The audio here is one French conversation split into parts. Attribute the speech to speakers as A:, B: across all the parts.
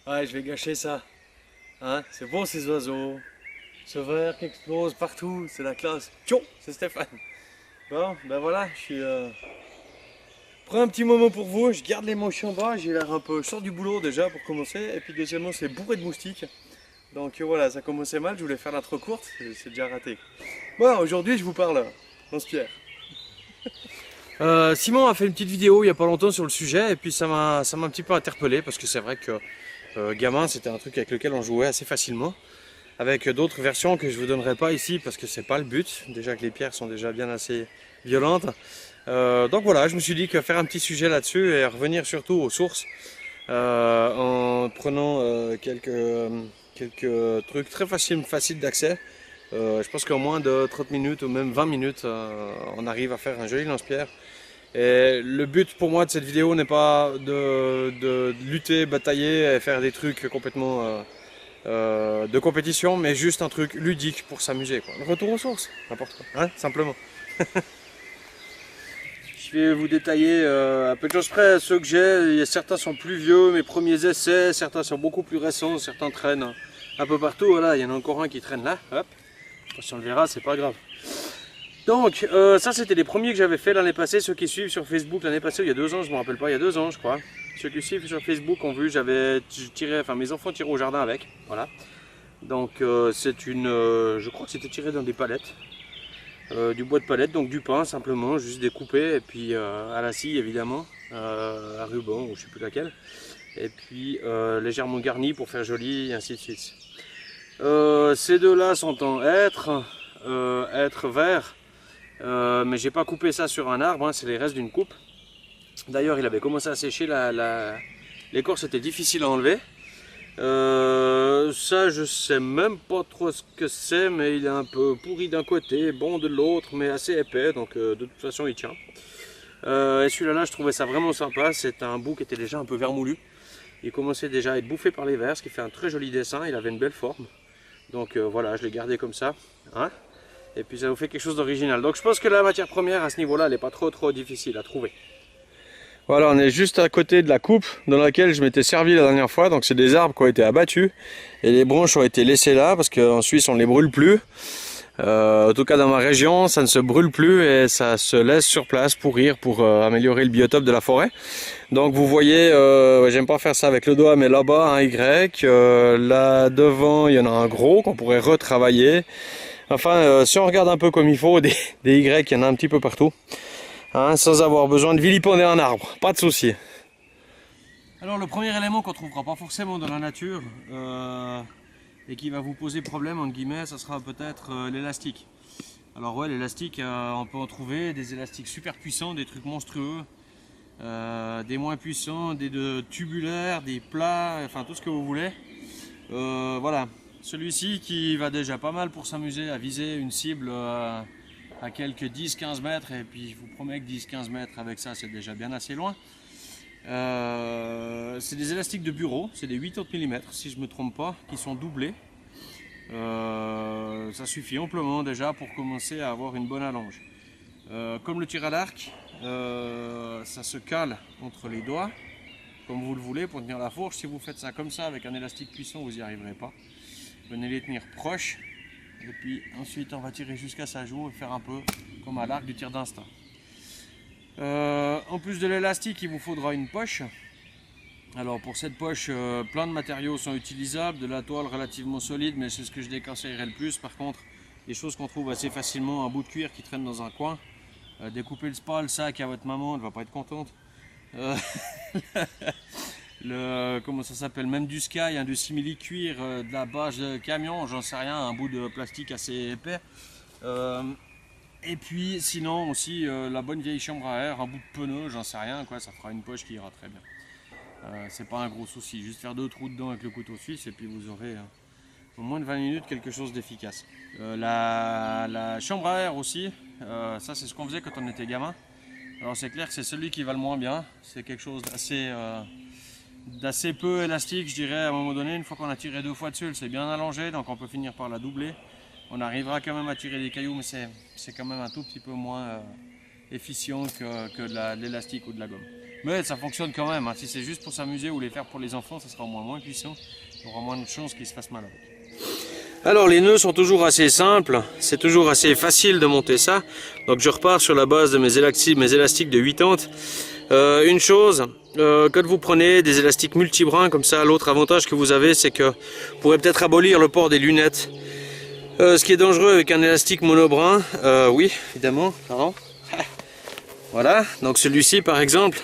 A: Ouais, je vais gâcher ça. Hein, c'est bon ces oiseaux. Ce verre qui explose partout, c'est la classe. Tchon, c'est Stéphane. Bon, ben voilà, prends un petit moment pour vous, je garde l'émotion bas, j'ai l'air un peu... Je sors du boulot déjà pour commencer, et puis deuxièmement c'est bourré de moustiques. Donc voilà, ça commençait mal, je voulais faire l'intro courte, c'est déjà raté. Bon, aujourd'hui je vous parle, Lance-Pierre. Simon a fait une petite vidéo il n'y a pas longtemps sur le sujet, et puis ça m'a un petit peu interpellé, parce que c'est vrai que gamin c'était un truc avec lequel on jouait assez facilement, avec d'autres versions que je ne vous donnerai pas ici, parce que c'est pas le but, déjà que les pierres sont déjà bien assez violentes. Donc voilà, je me suis dit que faire un petit sujet là-dessus et revenir surtout aux sources en prenant quelques trucs très faciles d'accès. Je pense qu'en moins de 30 minutes ou même 20 minutes, on arrive à faire un joli lance-pierre. Et le but pour moi de cette vidéo n'est pas de lutter, batailler et faire des trucs complètement de compétition, mais juste un truc ludique pour s'amuser. Retour aux sources, n'importe quoi, hein, simplement. Je vais vous détailler à peu de choses près ceux que j'ai. Certains sont plus vieux, mes premiers essais, certains sont beaucoup plus récents, certains traînent un peu partout. Voilà, il y en a encore un qui traîne là. Hop. Si on le verra, c'est pas grave. Donc, ça c'était les premiers que j'avais fait l'année passée. Ceux qui suivent sur Facebook l'année passée, il y a 2 ans, je me rappelle pas, il y a 2 ans, je crois. Ceux qui suivent sur Facebook ont vu, j'avais tiré, enfin mes enfants tiraient au jardin avec. Voilà. Donc, c'est une, je crois que c'était tiré dans des palettes. Du bois de palette, donc du pain simplement, juste découpé, et puis à la scie évidemment, à ruban ou je sais plus laquelle, et puis légèrement garni pour faire joli, et ainsi de suite. Ces deux-là sont en hêtre vert, mais j'ai pas coupé ça sur un arbre, hein, c'est les restes d'une coupe. D'ailleurs, il avait commencé à sécher, l'écorce était difficile à enlever. Ça je sais même pas trop ce que c'est, mais il est un peu pourri d'un côté, bon de l'autre, mais assez épais, donc de toute façon il tient. Et celui-là je trouvais ça vraiment sympa, c'est un bout qui était déjà un peu vermoulu. Il commençait déjà à être bouffé par les vers, ce qui fait un très joli dessin, il avait une belle forme. Donc voilà, je l'ai gardé comme ça, hein. Et puis ça vous fait quelque chose d'original. Donc je pense que la matière première à ce niveau-là, elle n'est pas trop difficile à trouver. Voilà, on est juste à côté de la coupe dans laquelle je m'étais servi la dernière fois. Donc c'est des arbres qui ont été abattus et les branches ont été laissées là parce qu'en Suisse on ne les brûle plus. En tout cas dans ma région ça ne se brûle plus et ça se laisse sur place pourrir pour améliorer le biotope de la forêt. Donc vous voyez, j'aime pas faire ça avec le doigt, mais là-bas un Y, là devant il y en a un gros qu'on pourrait retravailler. Enfin si on regarde un peu comme il faut, des Y il y en a un petit peu partout. Hein, sans avoir besoin de vilipender un arbre, pas de souci. Alors le premier élément qu'on ne trouvera pas forcément dans la nature et qui va vous poser problème entre guillemets, ça sera peut-être l'élastique. Alors ouais, l'élastique, on peut en trouver des élastiques super puissants, des trucs monstrueux, des moins puissants, des tubulaires, des plats, enfin tout ce que vous voulez. Voilà, celui-ci qui va déjà pas mal pour s'amuser à viser une cible à quelques 10-15 mètres, et puis je vous promets que 10-15 mètres avec ça c'est déjà bien assez loin. C'est des élastiques de bureau, c'est des 80 mm si je ne me trompe pas, qui sont doublés. Ça suffit amplement déjà pour commencer à avoir une bonne allonge. Comme le tir à l'arc, ça se cale entre les doigts, comme vous le voulez pour tenir la fourche. Si vous faites ça comme ça avec un élastique puissant, vous n'y arriverez pas. Venez les tenir proches. Et puis ensuite on va tirer jusqu'à sa joue et faire un peu comme à l'arc du tir d'instinct. En plus de l'élastique, il vous faudra une poche. Alors pour cette poche, plein de matériaux sont utilisables, de la toile relativement solide, mais c'est ce que je déconseillerais le plus. Par contre, des choses qu'on trouve assez facilement, un bout de cuir qui traîne dans un coin. Découper le spa, le sac à votre maman, elle ne va pas être contente. Comment ça s'appelle, même du sky, hein, du simili cuir, de la bâche de camion, j'en sais rien, un bout de plastique assez épais. Et puis sinon aussi la bonne vieille chambre à air, un bout de pneu, j'en sais rien, quoi, ça fera une poche qui ira très bien. C'est pas un gros souci, juste faire 2 trous dedans avec le couteau suisse et puis vous aurez en moins de 20 minutes quelque chose d'efficace. La chambre à air aussi, ça c'est ce qu'on faisait quand on était gamin. Alors c'est clair que c'est celui qui va le moins bien, c'est quelque chose d'assez peu élastique, je dirais. À un moment donné, une fois qu'on a tiré 2 fois dessus, c'est bien allongé, donc on peut finir par la doubler. On arrivera quand même à tirer des cailloux, mais c'est quand même un tout petit peu moins efficient que de l'élastique ou de la gomme. Mais ça fonctionne quand même, hein. Si c'est juste pour s'amuser ou les faire pour les enfants, ça sera au moins puissant. Il y aura moins de chances qu'ils se fassent mal avec. Alors les nœuds sont toujours assez simples, c'est toujours assez facile de monter ça. Donc je repars sur la base de mes élastiques de 80. Une chose, quand vous prenez des élastiques multibrins comme ça, l'autre avantage que vous avez, c'est que vous pourrez peut-être abolir le port des lunettes. Ce qui est dangereux avec un élastique monobrin, oui, évidemment, pardon. Voilà, donc celui-ci par exemple,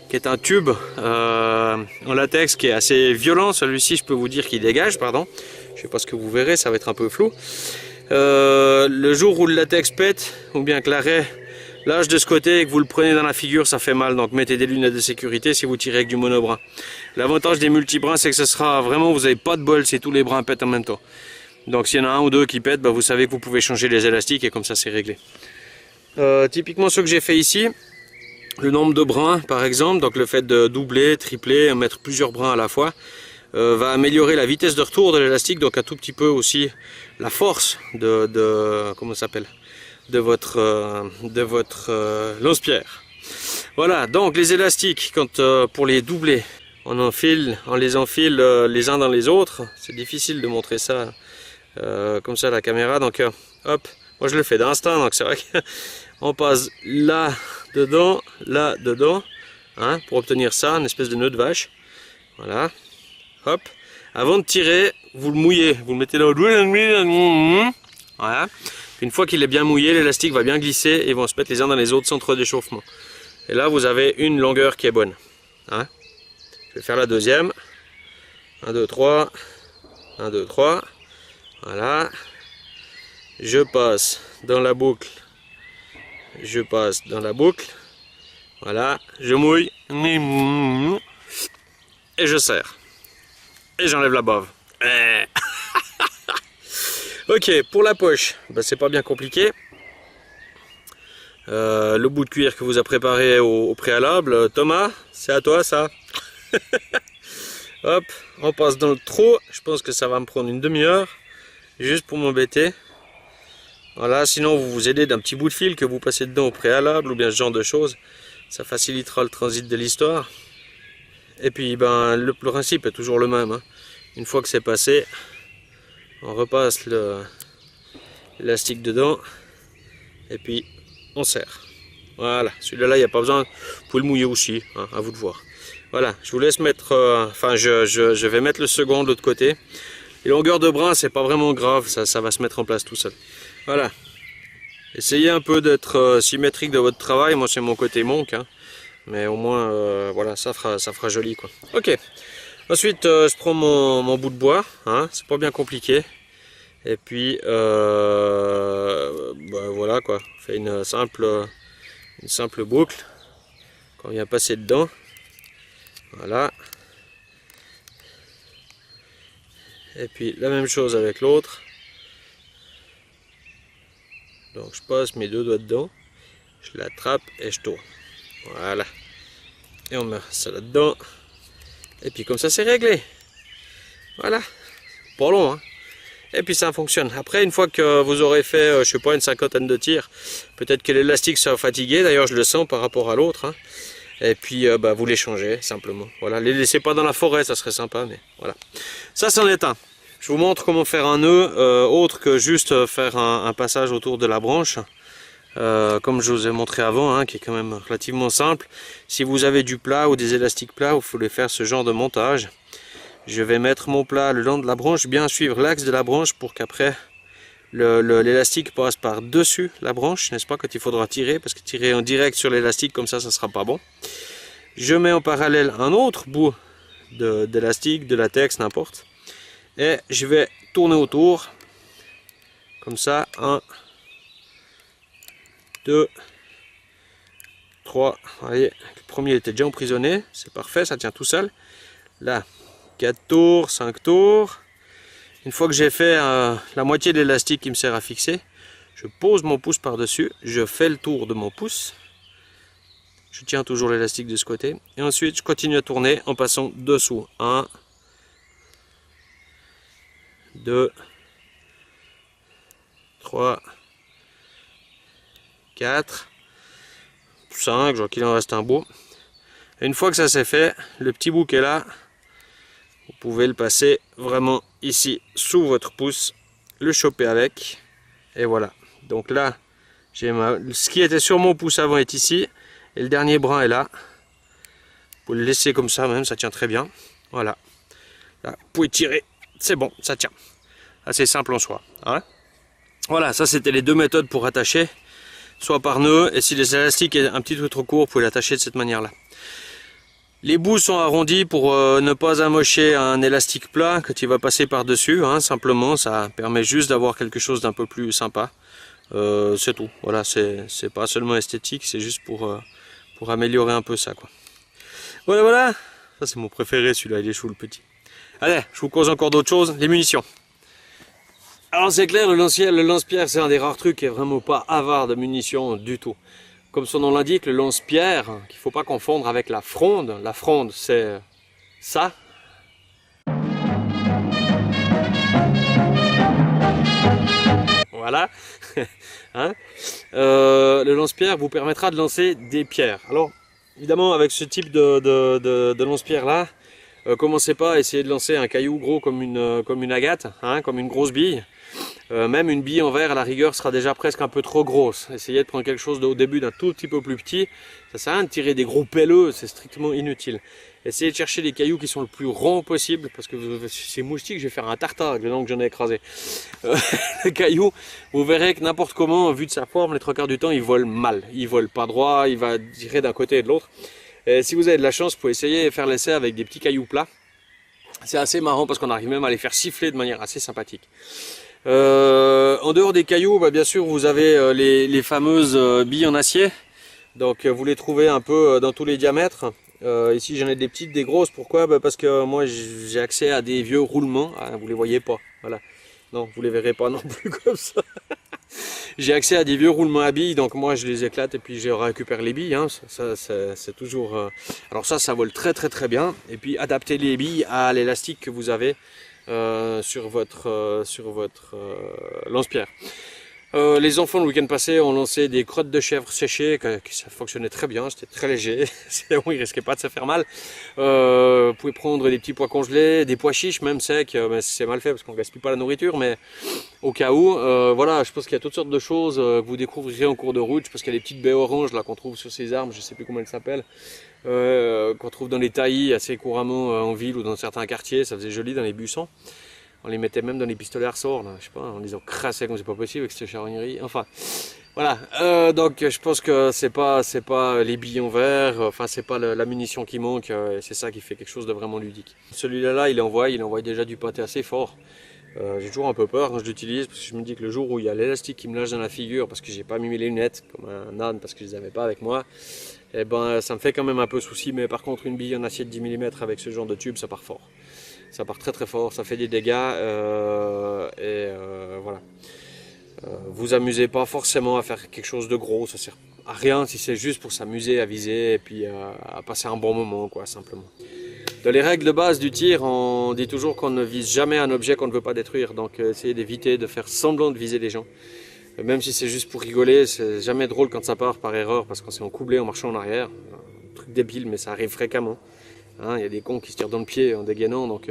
A: qui est un tube en latex qui est assez violent, celui-ci je peux vous dire qu'il dégage, pardon. Je sais pas ce que vous verrez, ça va être un peu flou. Le jour où le latex pète, ou bien que l'arrêt lâche de ce côté et que vous le prenez dans la figure, ça fait mal. Donc mettez des lunettes de sécurité si vous tirez avec du monobrin. L'avantage des multibrins, c'est que ce sera vraiment, vous n'avez pas de bol si tous les brins pètent en même temps. Donc s'il y en a un ou deux qui pètent, bah, vous savez que vous pouvez changer les élastiques et comme ça c'est réglé. Typiquement ce que j'ai fait ici, le nombre de brins par exemple, donc le fait de doubler, tripler, mettre plusieurs brins à la fois, va améliorer la vitesse de retour de l'élastique, donc un tout petit peu aussi la force comment ça s'appelle, de votre lance-pierre. Voilà, donc les élastiques, quand pour les doubler, on les enfile les uns dans les autres. C'est difficile de montrer ça comme ça à la caméra, donc hop, moi je le fais d'instinct, donc c'est vrai qu'on passe là dedans, hein, pour obtenir ça, une espèce de nœud de vache. Voilà. Hop. Avant de tirer, vous le mouillez, vous le mettez dans le... Voilà. Une fois qu'il est bien mouillé, l'élastique va bien glisser et ils vont se mettre les uns dans les autres sans trop d'échauffement. Et là, vous avez une longueur qui est bonne. Hein. Je vais faire la deuxième. 1, 2, 3. 1, 2, 3. Voilà. Je passe dans la boucle. Je passe dans la boucle. Voilà. Je mouille. Et je serre. Et j'enlève la bave. Ok, pour la poche, bah, c'est pas bien compliqué. Le bout de cuir que vous a préparé au préalable, Thomas, c'est à toi ça. Hop, on passe dans le trou. Je pense que ça va me prendre une demi-heure, juste pour m'embêter. Voilà, sinon vous vous aidez d'un petit bout de fil que vous passez dedans au préalable, ou bien ce genre de choses. Ça facilitera le transit de l'histoire. Et puis ben, le principe est toujours le même, hein. Une fois que c'est passé, on repasse l'élastique dedans et puis on serre. Voilà, celui-là il n'y a pas besoin, vous pouvez le mouiller aussi, hein, à vous de voir. Voilà, je vous laisse mettre, je vais mettre le second de l'autre côté. Les longueurs de brin c'est pas vraiment grave, ça va se mettre en place tout seul. Voilà, essayez un peu d'être symétrique de votre travail, moi c'est mon côté monk, hein. Mais au moins, voilà, ça fera joli, quoi. Ok. Ensuite, je prends mon bout de bois, hein, c'est pas bien compliqué. Et puis, bah, voilà, quoi. On fait une simple boucle. Quand on vient passer dedans. Voilà. Et puis, la même chose avec l'autre. Donc, je passe mes deux doigts dedans. Je l'attrape et je tourne. Voilà. Et on met ça là-dedans. Et puis comme ça c'est réglé. Voilà. Pas long, hein. Et puis ça fonctionne. Après, une fois que vous aurez fait, je sais pas, une cinquantaine de tirs, peut-être que l'élastique sera fatigué. D'ailleurs, je le sens par rapport à l'autre, hein. Et puis bah, vous les changez simplement. Voilà. Les laissez pas dans la forêt, ça serait sympa, mais voilà. Ça c'en est un. Je vous montre comment faire un nœud autre que juste faire un passage autour de la branche. Comme je vous ai montré avant, hein, qui est quand même relativement simple. Si vous avez du plat ou des élastiques plats, vous pouvez faire ce genre de montage. Je vais mettre mon plat le long de la branche, bien suivre l'axe de la branche pour qu'après l'élastique passe par dessus la branche, n'est-ce pas, quand il faudra tirer, parce que tirer en direct sur l'élastique comme ça sera pas bon. Je mets en parallèle un autre bout d'élastique, de latex, n'importe, et je vais tourner autour comme ça. 1, 2, 3, voyez, le premier était déjà emprisonné, c'est parfait, ça tient tout seul. Là, 4 tours, 5 tours. Une fois que j'ai fait la moitié de l'élastique qui me sert à fixer, je pose mon pouce par-dessus, je fais le tour de mon pouce. Je tiens toujours l'élastique de ce côté. Et ensuite, je continue à tourner en passant dessous. 1, 2, 3, 4, 5, je vois qu'il en reste un bout. Et une fois que ça c'est fait, le petit bouc est là. Vous pouvez le passer vraiment ici sous votre pouce, le choper avec. Et voilà. Donc là, ce qui était sur mon pouce avant est ici. Et le dernier brin est là. Vous pouvez le laisser comme ça même, ça tient très bien. Voilà. Là, vous pouvez tirer. C'est bon, ça tient. Assez simple en soi. Hein. Voilà, ça c'était les deux méthodes pour attacher. Soit par nœud, et si les élastiques est un petit peu trop court, vous pouvez l'attacher de cette manière-là. Les bouts sont arrondis pour ne pas amocher un élastique plat quand il va passer par-dessus. Hein, simplement, ça permet juste d'avoir quelque chose d'un peu plus sympa. C'est tout. Voilà, c'est pas seulement esthétique, c'est juste pour améliorer un peu ça, quoi. Voilà, voilà. Ça, c'est mon préféré, celui-là, il est chou, le petit. Allez, je vous cause encore d'autres choses. Les munitions. Alors, c'est clair, le lance-pierre, c'est un des rares trucs qui est vraiment pas avare de munitions du tout. Comme son nom l'indique, le lance-pierre, qu'il ne faut pas confondre avec la fronde. La fronde, c'est ça. Voilà. Hein, le lance-pierre vous permettra de lancer des pierres. Alors, évidemment, avec ce type de lance-pierre là, commencez pas à essayer de lancer un caillou gros comme une agate, hein, comme une grosse bille. Même une bille en verre à la rigueur sera déjà presque un peu trop grosse. Essayez de prendre quelque chose au début d'un tout petit peu plus petit. Ça sert à rien de tirer des gros pelleux, c'est strictement inutile. Essayez de chercher des cailloux qui sont le plus ronds possible, parce que ces moustiques, je vais faire un tartare avec le nom que j'en ai écrasé. Le caillou, vous verrez que n'importe comment, vu de sa forme, les trois quarts du temps, il vole mal. Il vole pas droit, il va tirer d'un côté et de l'autre. Et si vous avez de la chance, vous pouvez essayer de faire l'essai avec des petits cailloux plats. C'est assez marrant parce qu'on arrive même à les faire siffler de manière assez sympathique. En dehors des cailloux, bah, bien sûr, vous avez les fameuses billes en acier. Donc vous les trouvez un peu dans tous les diamètres. Ici j'en ai des petites, des grosses. Pourquoi? Bah, parce que moi j'ai accès à des vieux roulements. Ah, vous les voyez pas. Voilà. Non, vous les verrez pas non plus comme ça. J'ai accès à des vieux roulements à billes, donc moi je les éclate et puis je récupère les billes. Hein. Ça c'est toujours. Alors ça vole très très très bien. Et puis adaptez les billes à l'élastique que vous avez sur votre lance-pierre. Les enfants le week-end passé ont lancé des crottes de chèvre séchées, ça fonctionnait très bien, c'était très léger, ils ne risquaient pas de se faire mal. Vous pouvez prendre des petits pois congelés, des pois chiches même secs, mais c'est mal fait parce qu'on ne gaspille pas la nourriture, mais au cas où, voilà, je pense qu'il y a toutes sortes de choses que vous découvrirez en cours de route. Je pense qu'il y a les petites baies oranges là qu'on trouve sur ces arbres, je ne sais plus comment elles s'appellent, qu'on trouve dans les taillis assez couramment en ville ou dans certains quartiers, ça faisait joli dans les buissons. On les mettait même dans les pistolets à ressort, là, je sais pas, on les encrassait comme c'est pas possible avec cette charognerie. Enfin, voilà. Donc je pense que c'est pas les billes en verre, enfin c'est pas la munition qui manque, c'est ça qui fait quelque chose de vraiment ludique. Celui-là, il envoie déjà du pâté assez fort. J'ai toujours un peu peur quand je l'utilise parce que je me dis que le jour où il y a l'élastique qui me lâche dans la figure parce que j'ai pas mis mes lunettes comme un âne parce que je les avais pas avec moi, et ben ça me fait quand même un peu souci. Mais par contre, une bille en acier de 10 mm avec ce genre de tube, ça part fort. Ça part très très fort, ça fait des dégâts voilà. Vous amusez pas forcément à faire quelque chose de gros, ça sert à rien si c'est juste pour s'amuser à viser et puis à passer un bon moment, quoi, simplement. Dans les règles de base du tir, on dit toujours qu'on ne vise jamais un objet qu'on ne veut pas détruire, donc essayez d'éviter de faire semblant de viser les gens. Même si c'est juste pour rigoler, c'est jamais drôle quand ça part par erreur parce qu'on s'est encoublé en marchant en arrière. Un truc débile, mais ça arrive fréquemment. Hein, il y a des cons qui se tirent dans le pied en dégainant donc,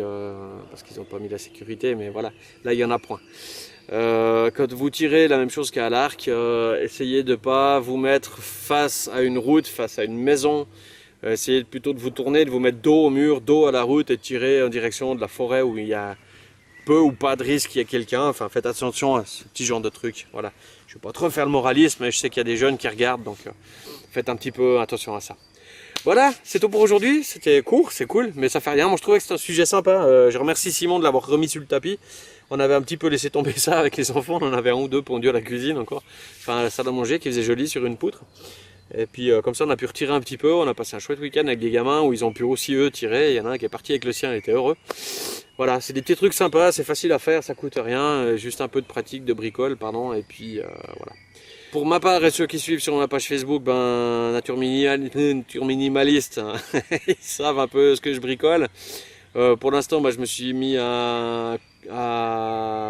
A: parce qu'ils n'ont pas mis la sécurité, mais voilà, là il n'y en a point. Quand vous tirez la même chose qu'à l'arc, essayez de ne pas vous mettre face à une route, face à une maison. Essayez plutôt de vous tourner, de vous mettre dos au mur, dos à la route et de tirer en direction de la forêt où il y a peu ou pas de risque qu'il y ait quelqu'un. Enfin, faites attention à ce petit genre de truc. Voilà. Je ne vais pas trop faire le moraliste, mais je sais qu'il y a des jeunes qui regardent, donc faites un petit peu attention à ça. Voilà, c'est tout pour aujourd'hui. C'était court, c'est cool, mais ça fait rien. Moi, je trouvais que c'était un sujet sympa. Je remercie Simon de l'avoir remis sur le tapis. On avait un petit peu laissé tomber ça avec les enfants. On en avait un ou deux pondus à la cuisine encore. Enfin, la salle à manger qui faisait joli sur une poutre. Et puis, comme ça, on a pu retirer un petit peu. On a passé un chouette week-end avec des gamins où ils ont pu aussi, eux, tirer. Il y en a un qui est parti avec le sien, il était heureux. Voilà, c'est des petits trucs sympas, c'est facile à faire, ça coûte rien. Juste un peu de pratique, de bricole, pardon. Et puis, voilà. Pour ma part et ceux qui suivent sur ma page Facebook, Nature Minimaliste, hein, ils savent un peu ce que je bricole. Pour l'instant, je me suis mis à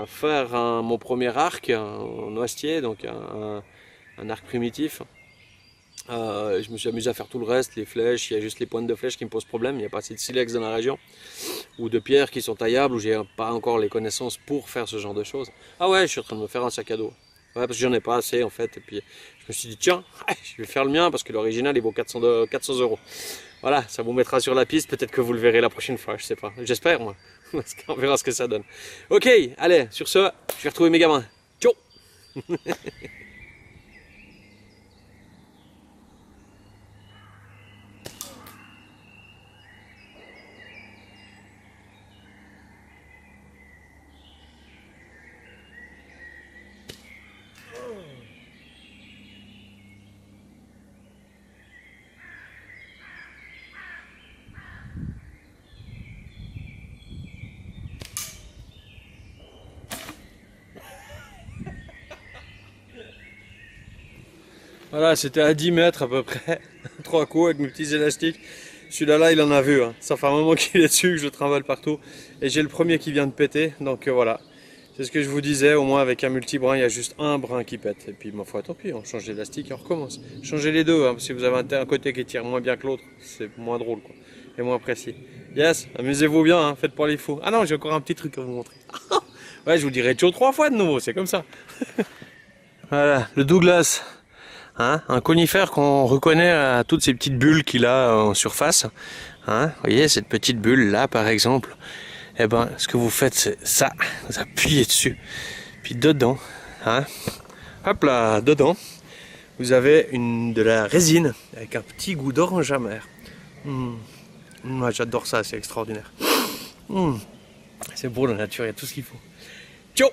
A: faire mon premier arc en noisetier, donc un arc primitif. Je me suis amusé à faire tout le reste, les flèches, il y a juste les pointes de flèches qui me posent problème, il n'y a pas assez de silex dans la région, ou de pierres qui sont taillables, où j'ai pas encore les connaissances pour faire ce genre de choses. Ah ouais, je suis en train de me faire un sac à dos. Ouais, parce que j'en ai pas assez en fait, et puis je me suis dit tiens, je vais faire le mien parce que l'original il vaut 400 €. Voilà, ça vous mettra sur la piste, peut-être que vous le verrez la prochaine fois, je sais pas, j'espère moi, on verra ce que ça donne. Ok, allez, sur ce, je vais retrouver mes gamins. Ciao. Voilà, c'était à 10 mètres à peu près, 3 coups avec mes petits élastiques. Celui-là, il en a vu, hein. Ça fait un moment qu'il est dessus, que je le trimballe partout. Et j'ai le premier qui vient de péter, donc voilà. C'est ce que je vous disais, au moins avec un multi-brin, il y a juste un brin qui pète. Et puis, ma foi, tant pis, on change l'élastique et on recommence. Changez les deux, hein, si vous avez un côté qui tire moins bien que l'autre, c'est moins drôle, quoi. Et moins précis. Yes, amusez-vous bien, hein, faites pas les fous. Ah non, j'ai encore un petit truc à vous montrer. Ouais, je vous dirai Joe 3 fois de nouveau, c'est comme ça. Voilà, le Douglas. Hein, un conifère qu'on reconnaît à toutes ces petites bulles qu'il a en surface. Hein, vous voyez cette petite bulle là par exemple. Eh ben, ce que vous faites c'est ça, vous appuyez dessus. Puis dedans, hein, hop là, dedans, vous avez de la résine avec un petit goût d'orange amer. Moi j'adore ça, c'est extraordinaire. C'est beau la nature, il y a tout ce qu'il faut. Ciao.